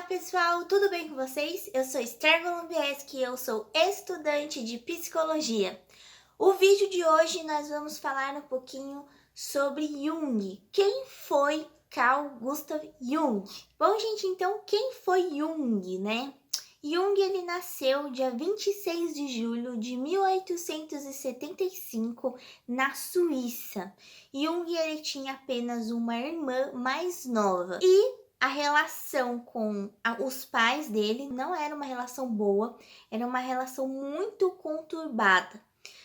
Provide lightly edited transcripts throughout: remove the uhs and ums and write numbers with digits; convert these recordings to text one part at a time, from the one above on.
Pessoal, tudo bem com vocês? Eu sou Esther Golombieski e eu sou estudante de psicologia. O vídeo de hoje nós vamos falar um pouquinho sobre Jung. Quem foi Carl Gustav Jung? Bom, gente, então quem foi Jung, né? Jung, ele nasceu dia 26 de julho de 1875 na Suíça. Jung, ele tinha apenas uma irmã mais nova e a relação com os pais dele não era uma relação boa, era uma relação muito conturbada.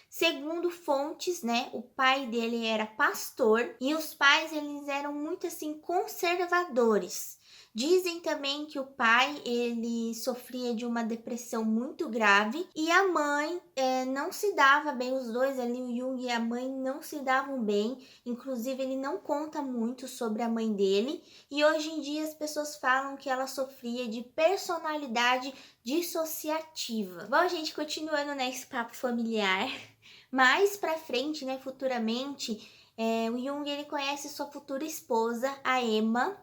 Segundo fontes, né, o pai dele era pastor e os pais eles eram muito assim conservadores. Dizem também que o pai ele sofria de uma depressão muito grave e a mãe não se dava bem, os dois ali, o Jung e a mãe não se davam bem. Inclusive ele não conta muito sobre a mãe dele e hoje em dia as pessoas falam que ela sofria de personalidade dissociativa. Bom, gente, continuando nesse papo familiar, mais pra frente, né, futuramente, o Jung ele conhece sua futura esposa, a Emma,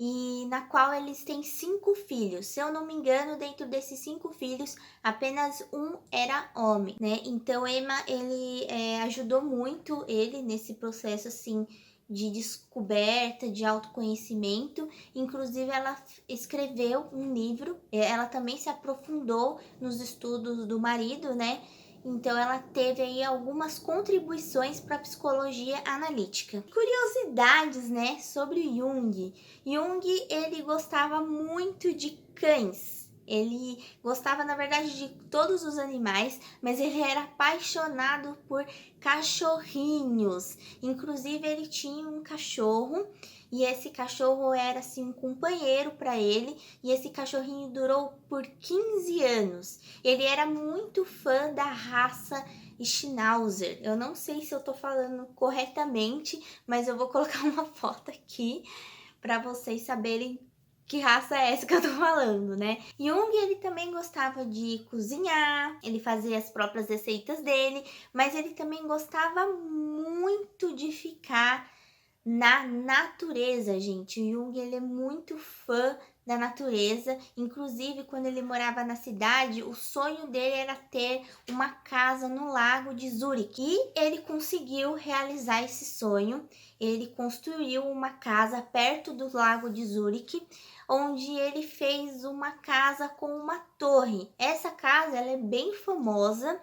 e na qual eles têm 5 filhos. Se eu não me engano, dentro desses 5 filhos, apenas um era homem, né? Então, Emma, ele ajudou muito ele nesse processo, assim, de descoberta, de autoconhecimento. Inclusive, ela escreveu um livro, ela também se aprofundou nos estudos do marido, né? Então, ela teve aí algumas contribuições para a psicologia analítica. Curiosidades, né, sobre Jung. Jung, ele gostava muito de cães. Ele gostava, na verdade, de todos os animais, mas ele era apaixonado por cachorrinhos. Inclusive, ele tinha um cachorro e esse cachorro era assim um companheiro para ele, e esse cachorrinho durou por 15 anos. Ele era muito fã da raça Schnauzer. Eu não sei se eu tô falando corretamente, mas eu vou colocar uma foto aqui para vocês saberem que raça é essa que eu tô falando, né? Jung, ele também gostava de cozinhar, ele fazia as próprias receitas dele, mas ele também gostava muito de ficar na natureza, gente. O Jung, ele é muito fã da natureza. Inclusive, quando ele morava na cidade, o sonho dele era ter uma casa no lago de Zurique. E ele conseguiu realizar esse sonho. Ele construiu uma casa perto do lago de Zurique, onde ele fez uma casa com uma torre. Essa casa, ela é bem famosa.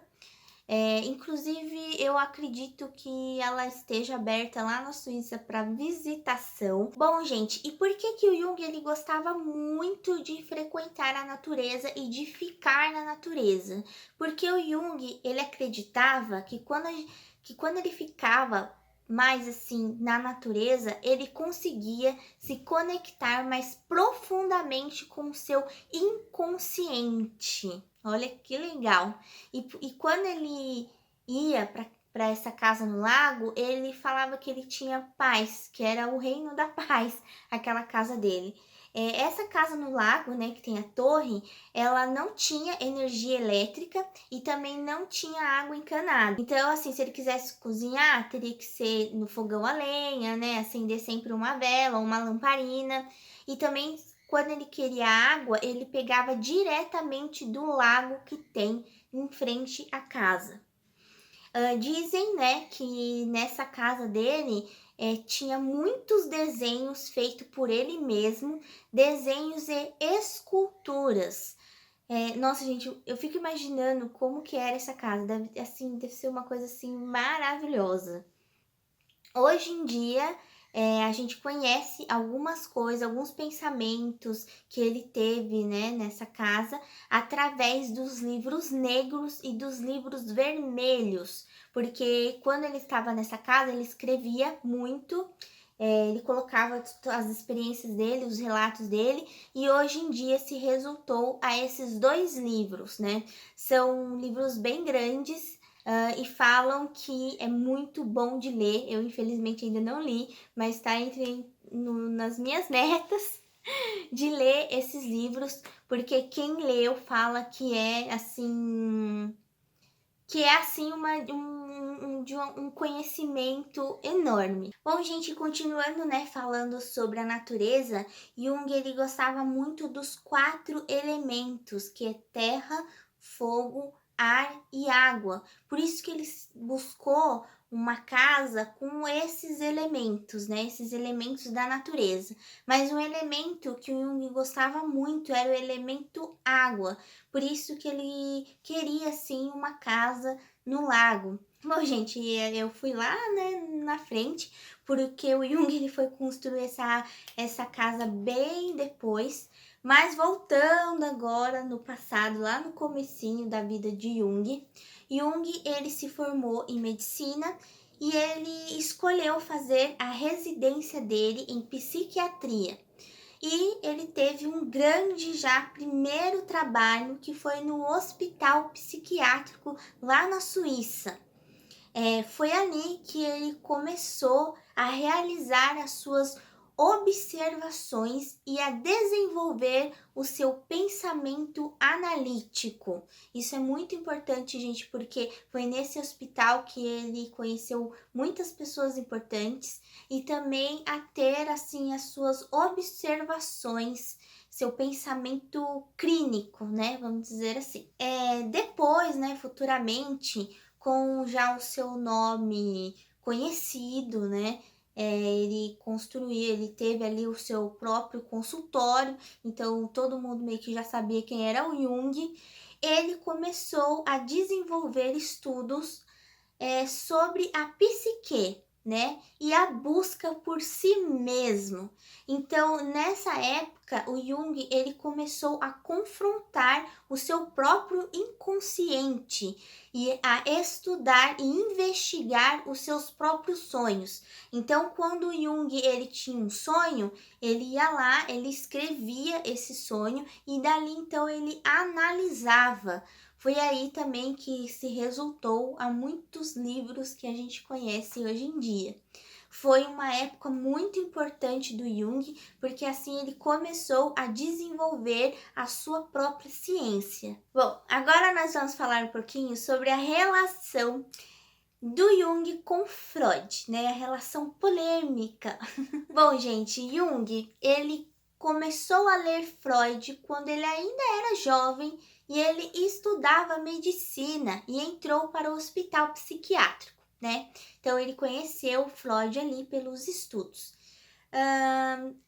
Inclusive, eu acredito que ela esteja aberta lá na Suíça para visitação. Bom, gente, e por que o Jung ele gostava muito de frequentar a natureza e de ficar na natureza? Porque o Jung, ele acreditava que quando ele ficava mais assim na natureza, ele conseguia se conectar mais profundamente com o seu inconsciente. Olha que legal. E quando ele ia para essa casa no lago, ele falava que ele tinha paz, que era o reino da paz, aquela casa dele. Essa casa no lago, né, que tem a torre, ela não tinha energia elétrica e também não tinha água encanada. Então, assim, se ele quisesse cozinhar, teria que ser no fogão a lenha, né, acender sempre uma vela ou uma lamparina. E também, quando ele queria água, ele pegava diretamente do lago que tem em frente à casa. Dizem, né, que nessa casa dele tinha muitos desenhos feitos por ele mesmo, desenhos e esculturas. Nossa, gente, eu fico imaginando como que era essa casa. Deve ser uma coisa assim maravilhosa. Hoje em dia, a gente conhece algumas coisas, alguns pensamentos que ele teve, né, nessa casa, através dos livros negros e dos livros vermelhos, porque quando ele estava nessa casa, ele escrevia muito, ele colocava as experiências dele, os relatos dele, e hoje em dia se resultou a esses 2 livros, né? São livros bem grandes, e falam que é muito bom de ler. Eu, infelizmente, ainda não li, mas está nas minhas metas de ler esses livros, porque quem leu fala que é, assim, que é assim um conhecimento enorme. Bom, gente, continuando, né, falando sobre a natureza, Jung ele gostava muito dos 4 elementos, que é terra, fogo, ar e água. Por isso que ele buscou uma casa com esses elementos, né, esses elementos da natureza. Mas um elemento que o Jung gostava muito era o elemento água. Por isso que ele queria sim uma casa no lago. Bom, gente, eu fui lá, né, na frente, porque o Jung ele foi construir essa casa bem depois. Mas voltando agora no passado, lá no comecinho da vida de Jung, Jung ele se formou em medicina e ele escolheu fazer a residência dele em psiquiatria. E ele teve um grande já primeiro trabalho que foi no hospital psiquiátrico lá na Suíça. Foi ali que ele começou a realizar as suas observações e a desenvolver o seu pensamento analítico. Isso é muito importante, gente, porque foi nesse hospital que ele conheceu muitas pessoas importantes e também a ter assim as suas observações, seu pensamento clínico, né? Vamos dizer assim. Depois, né, futuramente, com já o seu nome conhecido, né? Ele teve ali o seu próprio consultório, então todo mundo meio que já sabia quem era o Jung. Ele começou a desenvolver estudos sobre a psique, né? E a busca por si mesmo. Então, nessa época, o Jung ele começou a confrontar o seu próprio inconsciente e a estudar e investigar os seus próprios sonhos. Então, quando o Jung ele tinha um sonho, ele ia lá, ele escrevia esse sonho e dali então ele analisava. Foi aí também que se resultou a muitos livros que a gente conhece hoje em dia. Foi uma época muito importante do Jung, porque assim ele começou a desenvolver a sua própria ciência. Bom, agora nós vamos falar um pouquinho sobre a relação do Jung com Freud, né? A relação polêmica. Bom, gente, Jung, ele começou a ler Freud quando ele ainda era jovem e ele estudava medicina e entrou para o hospital psiquiátrico, né? Então ele conheceu Freud ali pelos estudos.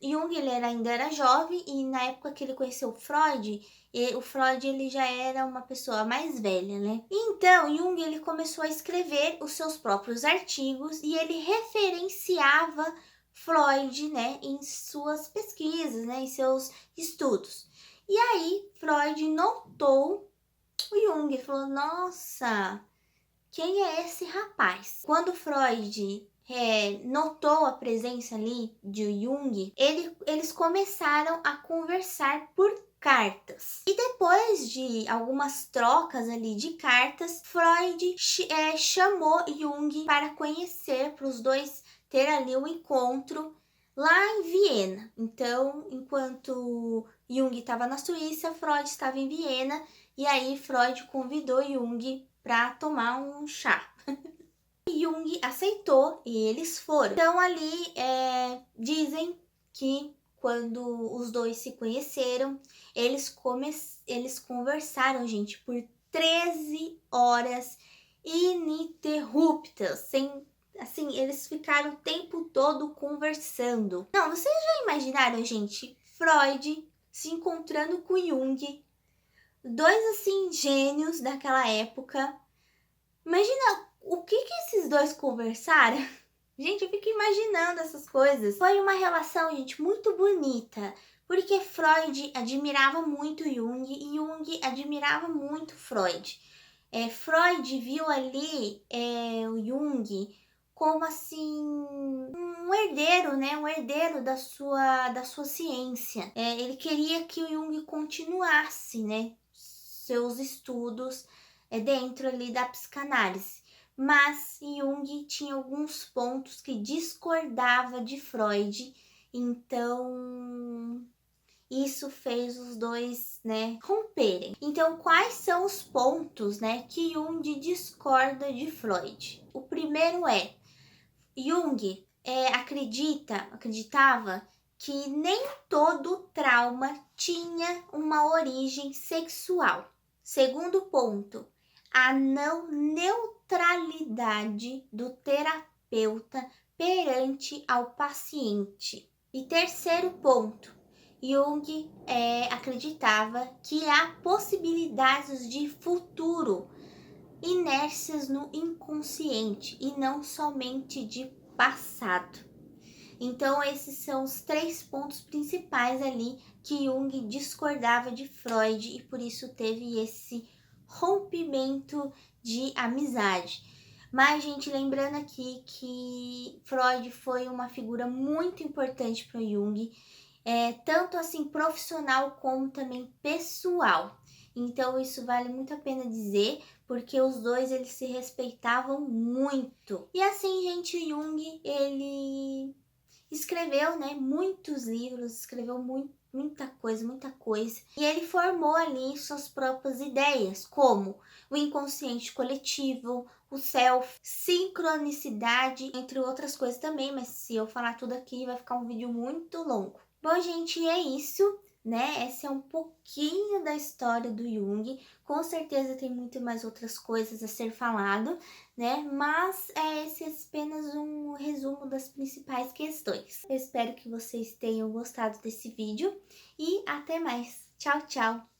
Jung ele ainda era jovem e na época que ele conheceu Freud, o Freud ele já era uma pessoa mais velha, né? Então Jung ele começou a escrever os seus próprios artigos e ele referenciava Freud, né, em suas pesquisas, né, em seus estudos. E aí Freud notou o Jung e falou: nossa, quem é esse rapaz? Quando Freud notou a presença ali de Jung, eles começaram a conversar por cartas. E depois de algumas trocas ali de cartas, Freud chamou Jung para conhecer, para os dois ter ali um encontro lá em Viena. Então, enquanto Jung estava na Suíça, Freud estava em Viena, e aí Freud convidou Jung para tomar um chá. E Jung aceitou e eles foram. Então ali dizem que quando os dois se conheceram, eles conversaram, gente, por 13 horas ininterruptas, sem assim, eles ficaram o tempo todo conversando. Não, vocês já imaginaram, gente, Freud se encontrando com Jung, dois assim gênios daquela época. Imagina o que esses dois conversaram. Gente, eu fico imaginando essas coisas. Foi uma relação, gente, muito bonita, porque Freud admirava muito Jung e Jung admirava muito Freud. Freud viu ali o Jung como assim um herdeiro, né? Um herdeiro da sua ciência. Ele queria que o Jung continuasse, né? Seus estudos dentro ali da psicanálise. Mas Jung tinha alguns pontos que discordava de Freud, então isso fez os dois, né, romperem. Então, quais são os pontos, né, que Jung discorda de Freud? O primeiro é, Jung acreditava que nem todo trauma tinha uma origem sexual. Segundo ponto, a não neutralidade do terapeuta perante ao paciente. E terceiro ponto, Jung acreditava que há possibilidades de futuro, inércias no inconsciente e não somente de passado. Então, esses são os 3 pontos principais ali que Jung discordava de Freud e por isso teve esse rompimento de amizade. Mas, gente, lembrando aqui que Freud foi uma figura muito importante para Jung, tanto assim profissional como também pessoal. Então isso vale muito a pena dizer, porque os dois eles se respeitavam muito. E assim, gente, Jung, ele escreveu, né, muitos livros, escreveu muita coisa. E ele formou ali suas próprias ideias, como o inconsciente coletivo, o self, sincronicidade, entre outras coisas também, mas se eu falar tudo aqui vai ficar um vídeo muito longo. Bom, gente, é isso, né? Essa é um pouquinho da história do Jung. Com certeza tem muito mais outras coisas a ser falado, né? Mas esse é apenas um resumo das principais questões. Eu espero que vocês tenham gostado desse vídeo e até mais. Tchau, tchau!